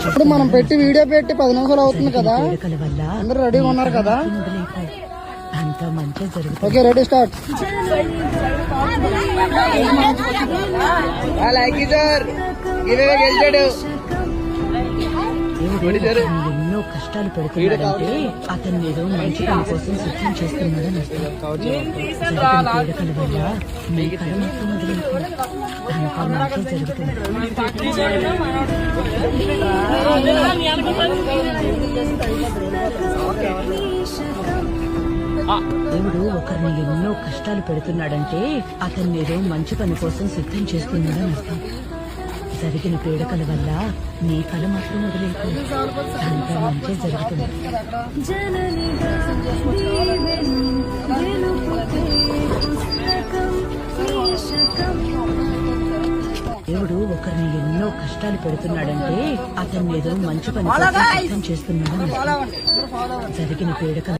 ఇప్పుడు మనం పెట్టి వీడియో పెట్టి 10 నిమిషాలు అవుతుంది కదా, అందరూ రెడీగా ఉన్నారు కదా? అంతా మంచిగా జరుగుతుంది. Okay, ready, start. ఎన్నో కష్టాలు పెడుతున్నాడంటే అతను ఏదో మంచి పని కోసం సిద్ధం చేస్తున్నాడని అర్థం. పీడకల వల్ల మీ కళ మొత్తం వదిలేకుండా అంతా మంచిగా జరుగుతుంది. దేవుడు ఒకరిని ఎన్నో కష్టాలు పెడుతున్నాడంటే అతను ఏదో మంచి పని కోసం సిద్ధం చేస్తున్నాడని అర్థం. జరిగిన పీడకల వల్ల నీ కళ మాత్రం వదిలేకుండా అంతా మంచిగా జరుగుతుంది. దేవుడు ఒకరిని ఎన్నో కష్టాలు పెడుతున్నాడంటే అతను ఏదో మంచి పని కోసం సిద్ధం చేస్తున్నాడని అర్థం. జరిగిన పీడకల